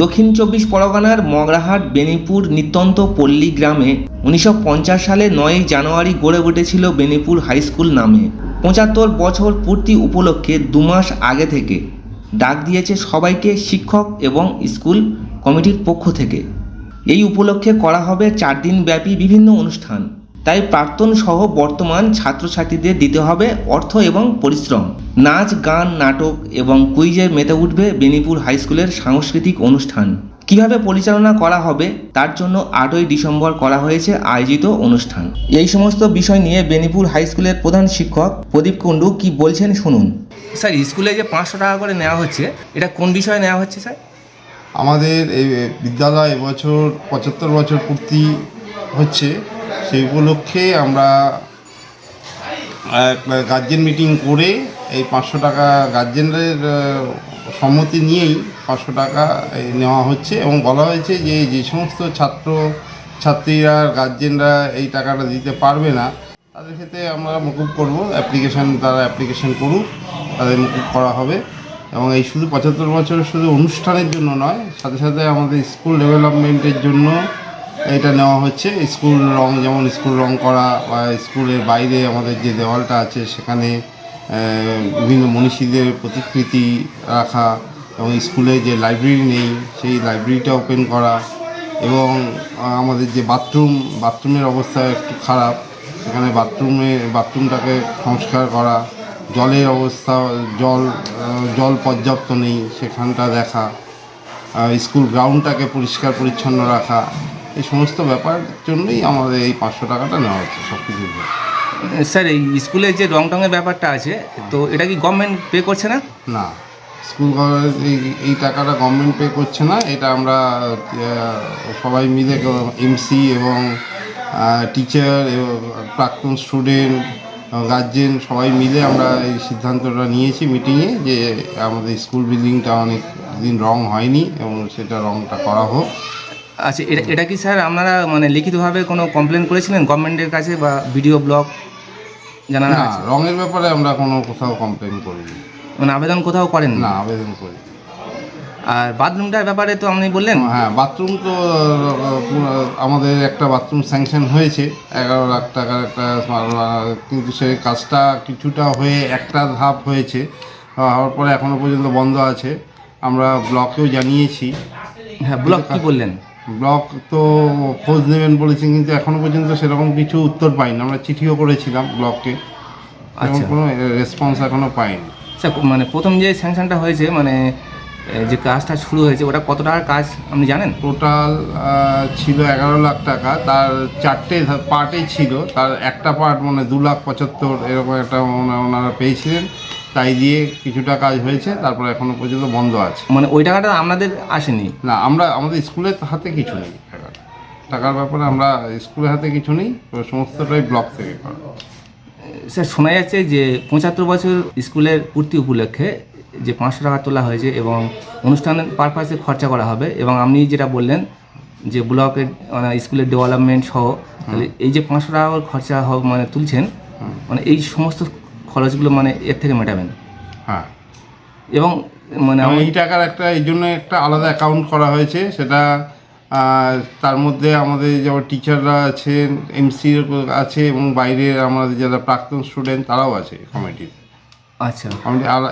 দক্ষিণ চব্বিশ পরগনার মগরাহাট বেনিপুর নিত্যন্ত পল্লী গ্রামে 1950 সালে 9 জানুয়ারি গড়ে উঠেছিল বেনিপুর হাই স্কুল নামে। 75 বছর পূর্তি উপলক্ষে 2 মাস আগে থেকে ডাক দিয়েছে সবাইকে শিক্ষক এবং স্কুল কমিটির পক্ষ থেকে। এই উপলক্ষে করা হবে 4 দিন ব্যাপী বিভিন্ন অনুষ্ঠান। তাই প্রাক্তন সহ বর্তমান ছাত্রছাত্রীদের দিতে হবে অর্থ এবং পরিশ্রম। নাচ, গান, নাটক এবং কুইজে মেতে উঠবে বেনিপুর হাই স্কুলের সাংস্কৃতিক অনুষ্ঠান। কিভাবে পরিচালনা করা হবে তার জন্য 8ই ডিসেম্বর করা হয়েছে আয়োজিত অনুষ্ঠান। এই সমস্ত বিষয় নিয়ে বেনিপুর হাই স্কুলের প্রধান শিক্ষক প্রদীপ কুণ্ডু কি বলছেন শুনুন। স্যার, স্কুলে যে 500 টাকা করে নেওয়া হচ্ছে, এটা কোন বিষয়ে নেওয়া হচ্ছে স্যার? আমাদের এই বিদ্যালয় এবছর 75 বছর পূর্তি হচ্ছে, সেই উপলক্ষে আমরা গার্জেন মিটিং করে এই 500 টাকা গার্জেনদের সম্মতি নিয়েই 500 টাকা নেওয়া হচ্ছে এবং বলা হয়েছে যে যে সমস্ত ছাত্রছাত্রীরা গার্জেনরা এই টাকাটা দিতে পারবে না তাদের ক্ষেত্রে আমরা মকুব করব। তারা অ্যাপ্লিকেশন করুক, তাদের মকুব করা হবে। এবং এই শুধু 75 বছর শুধু অনুষ্ঠানের জন্য নয়, সাথে সাথে আমাদের স্কুল ডেভেলপমেন্টের জন্য এটা নেওয়া হচ্ছে। স্কুল রং করা বা স্কুলের বাইরে আমাদের যে দেওয়ালটা আছে সেখানে বিভিন্ন মনীষীদের প্রতিকৃতি রাখা, এবং স্কুলে যে লাইব্রেরি নেই সেই লাইব্রেরিটা ওপেন করা, এবং আমাদের যে বাথরুমের অবস্থা একটু খারাপ, সেখানে বাথরুমটাকে সংস্কার করা, জলের অবস্থা জল পর্যাপ্ত নেই সেখানটা দেখা, স্কুল গ্রাউন্ডটাকে পরিষ্কার পরিচ্ছন্ন রাখা, এই সমস্ত ব্যাপার জন্যই আমাদের এই 500 টাকাটা নেওয়া হচ্ছে সব কিছু। স্যার, এই স্কুলে যে রংটংয়ের ব্যাপারটা আছে, তো এটা কি গভর্নমেন্ট পে করছে না? না, স্কুল এই টাকাটা গভর্নমেন্ট পে করছে না। এটা আমরা সবাই মিলে এমসি এবং টিচার এবং প্রাক্তন স্টুডেন্ট, গার্জেন সবাই মিলে আমরা এই সিদ্ধান্তটা নিয়েছি মিটিংয়ে যে আমাদের স্কুল বিল্ডিংটা অনেক দিন রং হয়নি এবং সেটা রংটা করা হোক। আচ্ছা, এটা কি স্যার আপনারা মানে লিখিতভাবে কোনো কমপ্লেন করেছিলেন গভর্নমেন্টের কাছে বা ভিডিও ব্লগ জানানো না, আছে? রঙের ব্যাপারে আমরা কোথাও কমপ্লেন করিনি। মানে আবেদন কোথাও করেন না, আবেদন করি। আর বাথরুমটার ব্যাপারে তো আপনি বললেন। হ্যাঁ, বাথরুম তো আমাদের একটা বাথরুম স্যাংশন হয়েছে 11 লাখ টাকার একটা, কিন্তু সেই কাজটা কিছুটা হয়ে একটা ধাপ হয়েছে, হওয়ার পরে এখনও পর্যন্ত বন্ধ আছে। আমরা ব্লকেও জানিয়েছি। হ্যাঁ, ব্লক কি বললেন? ব্লক তো খোঁজ নেবেন বলেছেন, কিন্তু এখনও পর্যন্ত সেরকম কিছু উত্তর পাইনি। আমরা চিঠিও করেছিলাম ব্লককে, আচ্ছা, কোনো রেসপন্স এখনও পাইনি। স্যার, মানে প্রথম যে স্যাংশনটা হয়েছে, মানে যে কাজটা শুরু হয়েছে, ওটা কত টাকার কাজ আপনি জানেন? টোটাল ছিল 11 লাখ টাকা, তার 4টে পার্টে ছিল। তার একটা পার্ট মানে 2,75,000 এরকম একটা ওনারা পেয়েছিলেন, তাই দিয়ে কিছুটা কাজ হয়েছে। তারপরে এখনও পর্যন্ত বন্ধ আছে। মানে ওই টাকাটা আপনাদের আসেনি? না, আমাদের স্কুলের হাতে কিছু নেই। টাকার ব্যাপারে আমরা স্কুলের হাতে কিছু নেই, সমস্তটাই ব্লক থেকে করা। স্যার, শোনা যাচ্ছে যে 75 বছর স্কুলের পূর্তি উপলক্ষে যে 500 টাকা তোলা হয়েছে এবং অনুষ্ঠানের পারপাসে খরচা করা হবে, এবং আপনি যেটা বললেন যে ব্লকের মানে স্কুলের ডেভেলপমেন্ট সহ, তাহলে এই যে 500 টাকা খরচা মানে তুলছেন, মানে এই সমস্ত খরচগুলো মানে এর থেকে মেটাবেন? হ্যাঁ, এবং মানে এই টাকার এই জন্য একটা আলাদা অ্যাকাউন্ট করা হয়েছে। সেটা তার মধ্যে আমাদের যেমন টিচাররা আছেন, এমসি আছে, এবং বাইরের আমাদের যারা প্রাক্তন স্টুডেন্ট তারাও আছে কমিটিতে। আচ্ছা,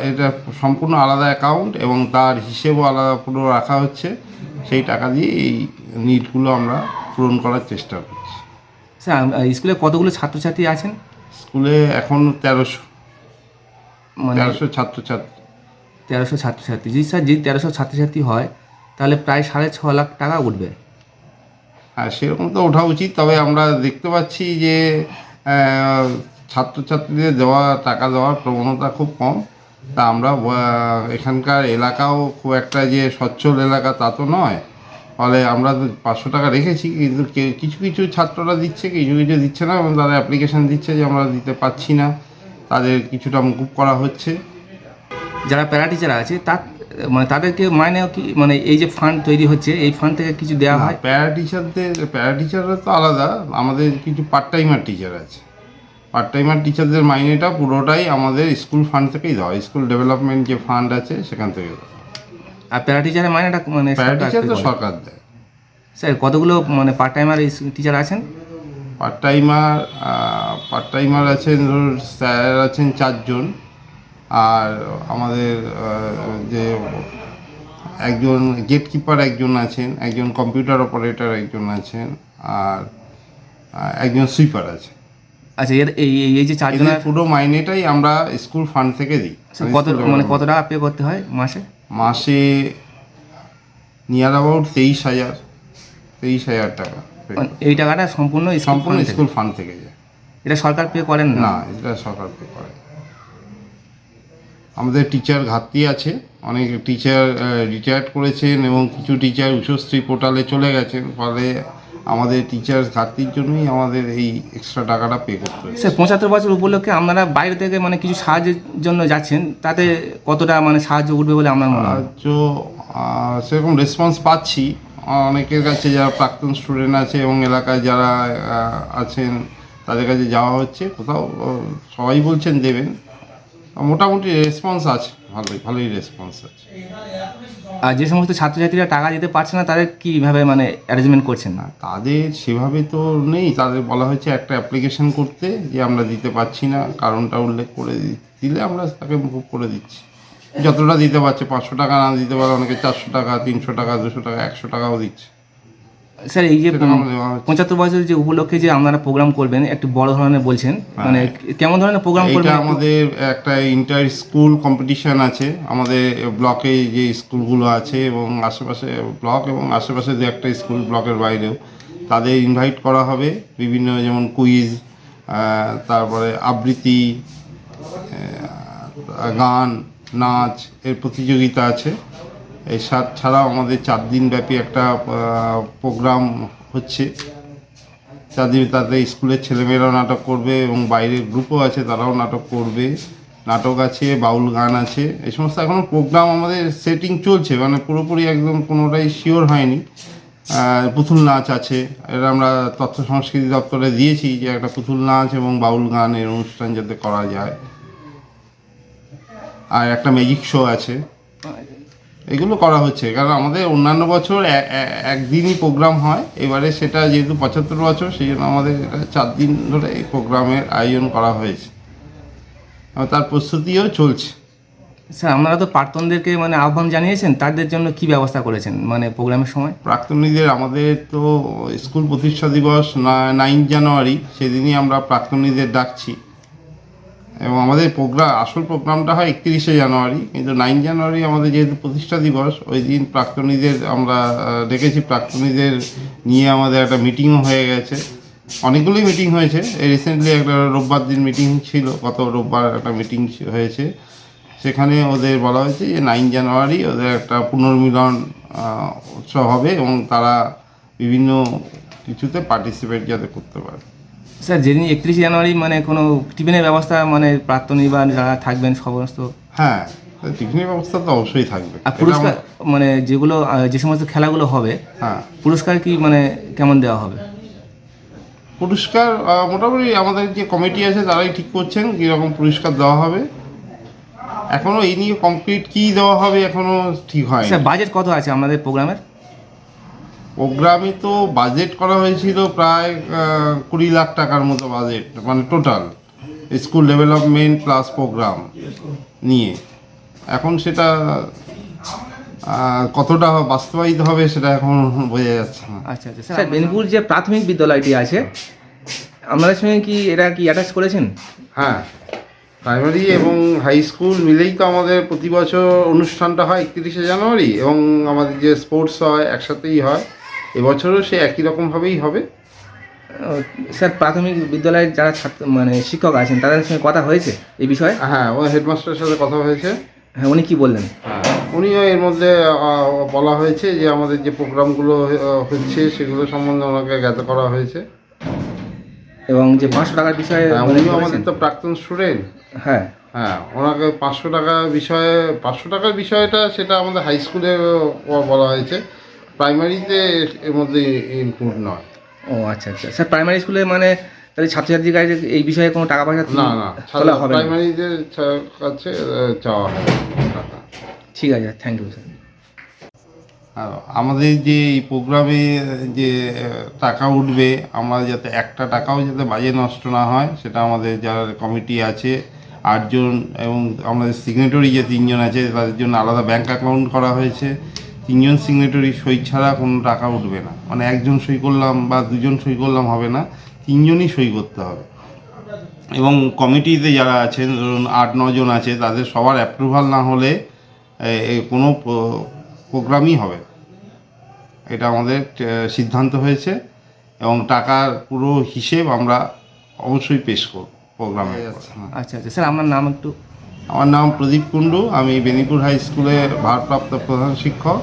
এটা সম্পূর্ণ আলাদা অ্যাকাউন্ট এবং তার হিসেবও আলাদা পুরো রাখা হচ্ছে। সেই টাকা দিয়ে এই নিডগুলো আমরা পূরণ করার চেষ্টা করছি। স্যার, স্কুলে কতগুলো ছাত্রছাত্রী আছেন? স্কুলে এখন 1300 মানে 1300 ছাত্রছাত্রী। 1300 ছাত্রছাত্রী? জি স্যার, যদি 1300 ছাত্রছাত্রী হয় তাহলে প্রায় 6.5 লাখ টাকা উঠবে। হ্যাঁ, সেরকম তো ওঠা উচিত। তবে আমরা দেখতে পাচ্ছি যে ছাত্রছাত্রীদের টাকা দেওয়ার প্রবণতা খুব কম। তা আমরা এখানকার এলাকাও খুব একটা যে সচ্ছল এলাকা তা তো নয়, ফলে আমরা 500 টাকা রেখেছি। কিন্তু কিছু কিছু ছাত্ররা দিচ্ছে, কিছু কিছু দিচ্ছে না, এবং তারা অ্যাপ্লিকেশান দিচ্ছে যে আমরা দিতে পারছি না, তাদের কিছুটা মুকুব করা হচ্ছে। যারা প্যারা টিচার আছে মানে তাদেরকে মাইনেও কি মানে এই যে ফান্ড তৈরি হচ্ছে, এই ফান্ড থেকে কিছু দেওয়া হয়? প্যারা টিচাররা তো আলাদা। আমাদের কিছু পার্ট টাইমার টিচার আছে। পার্ট টাইমার টিচারদের মাইনেটা পুরোটাই আমাদের স্কুল ফান্ড থেকেই দেওয়া, স্কুল ডেভেলপমেন্ট যে ফান্ড আছে সেখান থেকে দেওয়া। আর প্যারা টিচারের মাইনেটা মানে প্যারা সরকার টিচার pay তো করে? সরকার দেয়। স্যার কতগুলো মানে পার্ট টাইমার টিচার আছেন? পার্ট টাইমার আছেন, ধরুন স্যার আছেন 4 জন, আর আমাদের যে একজন গেটকিপার একজন আছেন, একজন কম্পিউটার অপারেটর একজন আছেন, আর একজন সুইপার আছে। আচ্ছা এই যে এদের চারজনের পুরো মাইনেটাই আমরা স্কুল ফান্ড থেকে দিই। কত মানে কত টাকা পে করতে হয় মাসে? মাসে নিয়ার অ্যাবাউট 23,000 টাকা মানে এই টাকাটা সম্পূর্ণ সম্পূর্ণ স্কুল ফান্ড থেকে যায়। এটা সরকার পে করেন না? না, এটা সরকার পে করে। আমাদের টিচার ঘাটতি আছে, অনেক টিচার রিটায়ার্ড করেছেন এবং কিছু টিচার উষশ্রী পোর্টালে চলে গেছেন, ফলে আমাদের টিচার ঘাটতির জন্যই আমাদের এই এক্সট্রা টাকাটা পে করতে হচ্ছে। স্যার 75 বছর উপলক্ষে আপনারা বাইরে থেকে মানে কিছু সাহায্যের জন্য যাচ্ছেন, তাতে কতটা মানে সাহায্য উঠবে বলে আপনার মনে হয়? সাহায্য সেরকম রেসপন্স পাচ্ছি অনেকের কাছে, যারা প্রাক্তন স্টুডেন্ট আছে এবং এলাকায় যারা আছেন তাদের কাছে যাওয়া হচ্ছে, কোথাও সবাই বলছেন দেবেন, মোটামুটি রেসপন্স আছে, ভালোই রেসপন্স আছে। আর যে সমস্ত ছাত্রছাত্রীরা টাকা দিতে পারছে না তাদের কীভাবে মানে অ্যারেঞ্জমেন্ট করছেন? না, তাদের সেভাবে তো নেই, তাদের বলা হয়েছে একটা অ্যাপ্লিকেশন করতে যে আমরা দিতে পারছি না, কারণটা উল্লেখ করে দিলে আমরা তাকে মুকুব করে দিচ্ছি। যতটা দিতে পারছে, 500 টাকা না দিতে পারে অনেকে 400 টাকা, 300 টাকা, 200 টাকা, 100 টাকাও দিচ্ছে। স্যার এই যে সেটা আমরা দেওয়া হচ্ছে। 75 বছর যে উপলক্ষে যে আপনারা প্রোগ্রাম করবেন একটু বড় ধরনের বলছেন, মানে কেমন ধরনের প্রোগ্রাম করবেন? এটা আমাদের একটা ইন্টার স্কুল কম্পিটিশন আছে আমাদের ব্লকে, যে স্কুলগুলো আছে এবং আশেপাশে ব্লক এবং আশেপাশে দু একটা স্কুল ব্লকের বাইরেও, তাদের ইনভাইট করা হবে। বিভিন্ন যেমন কুইজ, তারপরে আবৃত্তি, গান, নাচ এর প্রতিযোগিতা আছে। এই ছাড়াও আমাদের 4 দিন ব্যাপী একটা প্রোগ্রাম হচ্ছে। 4 দিন তাতে স্কুলের ছেলেমেয়েরাও নাটক করবে এবং বাইরের গ্রুপও আছে, তারাও নাটক করবে। নাটক আছে, বাউল গান আছে, এই সমস্ত এখনও প্রোগ্রাম আমাদের সেটিং চলছে, মানে পুরোপুরি একদম কোনোটাই শিওর হয়নি। পুতুল নাচ আছে, এটা আমরা তথ্য সংস্কৃতি দপ্তরে দিয়েছি যে একটা পুতুল নাচ এবং বাউল গানের অনুষ্ঠান যাতে করা যায়। আর একটা ম্যাজিক শো আছে, এগুলো করা হচ্ছে। কারণ আমাদের অন্যান্য বছর একদিনই প্রোগ্রাম হয়, এবারে সেটা যেহেতু 75 বছর, সেই জন্য আমাদের এটা 4 দিন ধরে এই প্রোগ্রামের আয়োজন করা হয়েছে, তার প্রস্তুতিও চলছে। স্যার আপনারা তো প্রাক্তনদেরকে মানে আহ্বান জানিয়েছেন, তাদের জন্য কি ব্যবস্থা করেছেন মানে প্রোগ্রামের সময়? প্রাক্তনীদের আমাদের তো স্কুল প্রতিষ্ঠা দিবস 9 জানুয়ারি, সেদিনই আমরা প্রাক্তনীদের ডাকছি এবং আমাদের আসল প্রোগ্রামটা হয় 31শে জানুয়ারি, কিন্তু 9 জানুয়ারি আমাদের যেহেতু প্রতিষ্ঠা দিবস, ওই দিন প্রাক্তনীদের আমরা ডেকেছি। প্রাক্তনীদের নিয়ে আমাদের একটা মিটিংও হয়ে গেছে, অনেকগুলোই মিটিং হয়েছে। রিসেন্টলি একটা রোববার দিন মিটিং ছিল, গত রোববার একটা মিটিং হয়েছে, সেখানে ওদের বলা হয়েছে যে 9 জানুয়ারি ওদের একটা পুনর্মিলন উৎসব হবে এবং তারা বিভিন্ন কিছুতে পার্টিসিপেট যাতে করতে পারে। স্যার যেদিন 31 জানুয়ারি মানে কোনো টিফিনের ব্যবস্থা মানে প্রাক্তনী বা যারা থাকবেন সমস্ত? হ্যাঁ, টিফিনের ব্যবস্থা তো অবশ্যই থাকবে। আর পুরস্কার মানে যেগুলো যে সমস্ত খেলাগুলো হবে, হ্যাঁ, পুরস্কার কি মানে কেমন দেওয়া হবে? পুরস্কার মোটামুটি আমাদের যে কমিটি আছে তারাই ঠিক করছেন কীরকম পুরস্কার দেওয়া হবে। এখনও এই নিয়ে কমপ্লিট কী দেওয়া হবে এখনও ঠিক হয়নি। স্যার বাজেট কত আছে আপনাদের প্রোগ্রামের? প্রোগ্রামে তো বাজেট করা হয়েছিল প্রায় 20 লাখ টাকার মতো বাজেট, মানে total school development plus program নিয়ে। এখন সেটা কতটা বাস্তবায়িত হবে সেটা এখন বোঝা যাচ্ছে না। আচ্ছা আচ্ছা স্যার, বেনপুর যে প্রাথমিক বিদ্যালয়টি আছে আপনাদের সঙ্গে কি এরা কি অ্যাটাচ করেছেন? হ্যাঁ, প্রাইমারি এবং হাই স্কুল মিলেই তো আমাদের প্রতি বছর অনুষ্ঠানটা হয় 31শে জানুয়ারি, এবং আমাদের যে স্পোর্টস হয় একসাথেই হয়। এবছরও সে একই রকমভাবেই হবে। স্যার প্রাথমিক বিদ্যালয়ের যারা ছাত্র মানে শিক্ষক আছেন তাদের সঙ্গে কথা হয়েছে এই বিষয়ে? হ্যাঁ, ও হেডমাস্টারের সাথে কথা হয়েছে। হ্যাঁ, উনি কি বললেন? উনিও এর মধ্যে বলা হয়েছে যে আমাদের যে প্রোগ্রামগুলো হচ্ছে সেগুলো সম্বন্ধে ওনাকে জ্ঞাত করা হয়েছে। এবং যে 500 টাকার বিষয়ে উনিও আমাদের তো প্রাক্তন স্টুডেন্ট। হ্যাঁ হ্যাঁ, ওনাকে 500 টাকার বিষয়টা সেটা আমাদের হাই স্কুলে বলা হয়েছে, প্রাইমারিতে এর মধ্যে ইনক্লুড নয়। ও আচ্ছা আচ্ছা স্যার, প্রাইমারি স্কুলে মানে তাহলে ছাত্রছাত্রীর কাছে এই বিষয়ে কোনো টাকা পয়সা না তোলা হবে না? প্রাইমারিদের কাছে চাওয়া হবে টাকা। ঠিক আছে, থ্যাংক ইউ স্যার। আর আমাদের যে এই প্রোগ্রামে যে টাকা উঠবে, আমরা যাতে একটা টাকাও যাতে বাজে নষ্ট না হয়, সেটা আমাদের যারা কমিটি আছে 8 জন এবং আমাদের সিগনেটরি যে 3 জন আছে তাদের জন্য আলাদা ব্যাংক অ্যাকাউন্ট করা হয়েছে। 3 জন সিগনেটরি সই ছাড়া কোনো টাকা উঠবে না, মানে একজন সই করলাম বা 2 জন সই করলাম হবে না, 3 জনই সই করতে হবে। এবং কমিটিতে যারা আছেন, ধরুন 8-9 জন আছে, তাদের সবার অ্যাপ্রুভাল না হলে কোনো প্রোগ্রামই হবে না। এটা আমাদের সিদ্ধান্ত হয়েছে এবং টাকার পুরো হিসেব আমরা অবশ্যই পেশ করব প্রোগ্রামে। আচ্ছা আচ্ছা স্যার, আপনার নাম একটু? আমার নাম প্রদীপ কুণ্ডু, আমি বেনিপুর হাই স্কুলের ভারপ্রাপ্ত প্রধান শিক্ষক।